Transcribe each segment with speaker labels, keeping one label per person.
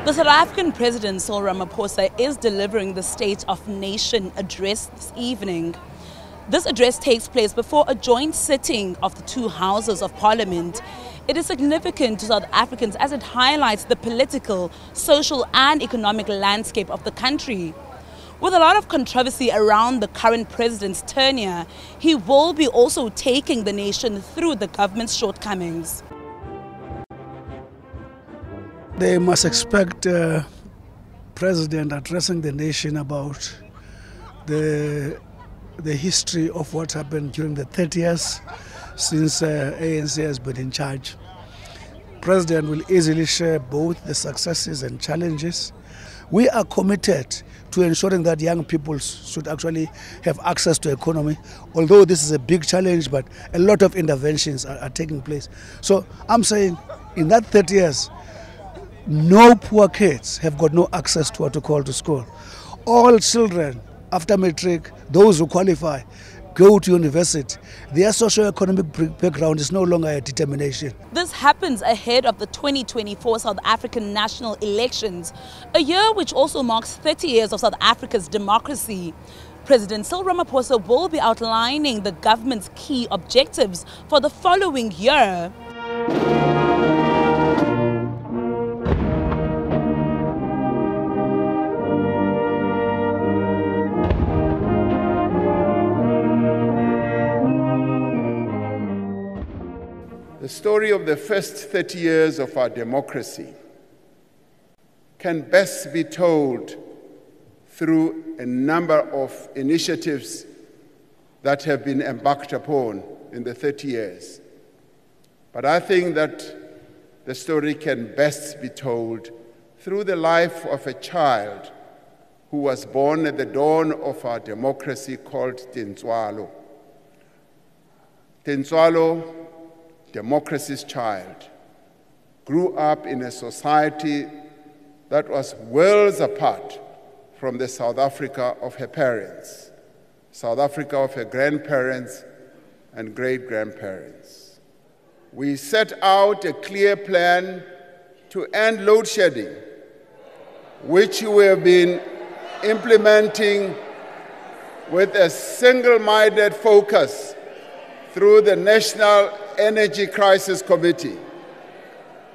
Speaker 1: The South African President Cyril Ramaphosa is delivering the State of Nation address this evening. This address takes place before a joint sitting of the two houses of Parliament. It is significant to South Africans as it highlights the political, social and economic landscape of the country. With a lot of controversy around the current president's tenure, he will be also taking the nation through the government's shortcomings.
Speaker 2: They must expect the president addressing the nation about the history of what happened during the 30 years since ANC has been in charge. President will easily share both the successes and challenges. We are committed to ensuring that young people should actually have access to economy, although this is a big challenge, but a lot of interventions are taking place. So I'm saying in that 30 years, no poor kids have got no access to what to call to school. All children after matric, those who qualify, go to university. Their socio-economic background is no longer a determination.
Speaker 1: This happens ahead of the 2024 South African national elections, a year which also marks 30 years of South Africa's democracy. President Cyril Ramaphosa will be outlining the government's key objectives for the following year.
Speaker 3: The story of the first 30 years of our democracy can best be told through a number of initiatives that have been embarked upon in the 30 years. But I think that the story can best be told through the life of a child who was born at the dawn of our democracy called Tintswalo. Tintswalo, democracy's child, grew up in a society that was worlds apart from the South Africa of her parents, South Africa of her grandparents and great-grandparents. We set out a clear plan to end load shedding, which we have been implementing with a single-minded focus through the National Energy Crisis Committee.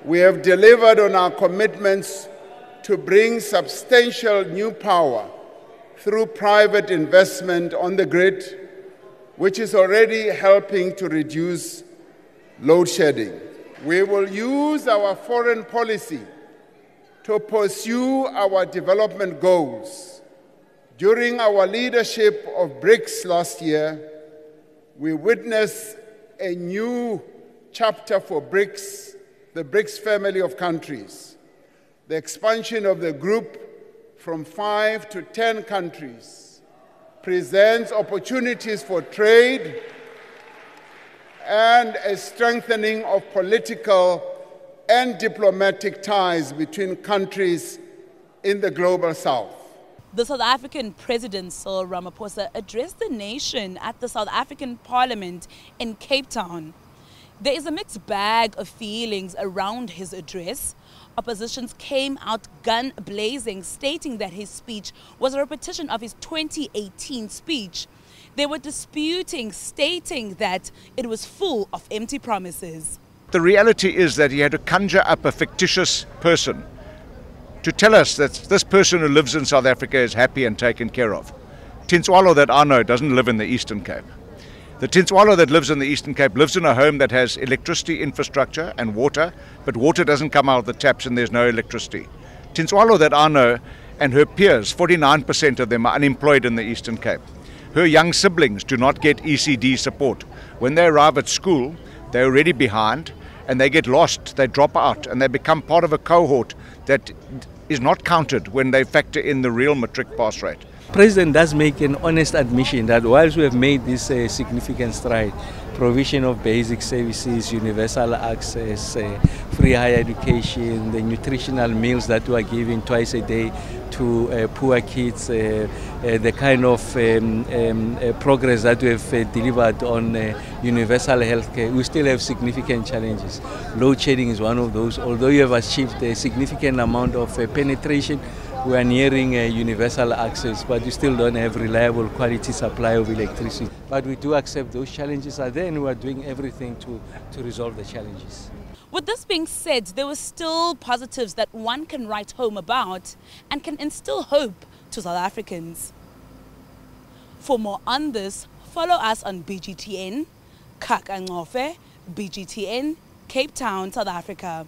Speaker 3: We have delivered on our commitments to bring substantial new power through private investment on the grid, which is already helping to reduce load shedding. We will use our foreign policy to pursue our development goals. During our leadership of BRICS last year, we witnessed a new chapter for BRICS, the BRICS family of countries. The expansion of the group from 5 to 10 countries presents opportunities for trade and a strengthening of political and diplomatic ties between countries in the global south.
Speaker 1: The South African President Cyril Ramaphosa addressed the nation at the South African Parliament in Cape Town. There is a mixed bag of feelings around his address. Oppositions came out gun blazing, stating that his speech was a repetition of his 2018 speech. They were disputing, stating that it was full of empty promises.
Speaker 4: The reality is that he had to conjure up a fictitious person to tell us that this person who lives in South Africa is happy and taken care of. Tintswalo that I know doesn't live in the Eastern Cape. The Tintswalo that lives in the Eastern Cape lives in a home that has electricity infrastructure and water, but water doesn't come out of the taps and there's no electricity. Tintswalo that I know and her peers, 49% of them are unemployed in the Eastern Cape. Her young siblings do not get ECD support. When they arrive at school, they're already behind and they get lost, they drop out and they become part of a cohort that is not counted when they factor in the real matric pass rate.
Speaker 5: President does make an honest admission that whilst we have made this significant stride, provision of basic services, universal access, free higher education, the nutritional meals that we are giving twice a day to poor kids, the kind of progress that we have delivered on universal healthcare. We still have significant challenges. Load shedding is one of those. Although you have achieved a significant amount of penetration, we are nearing universal access, but we still don't have reliable quality supply of electricity. But we do accept those challenges are there, and we are doing everything to resolve the challenges.
Speaker 1: With this being said, there were still positives that one can write home about and can instill hope to South Africans. For more on this, follow us on BGTN, Kak Angofe, BGTN, Cape Town, South Africa.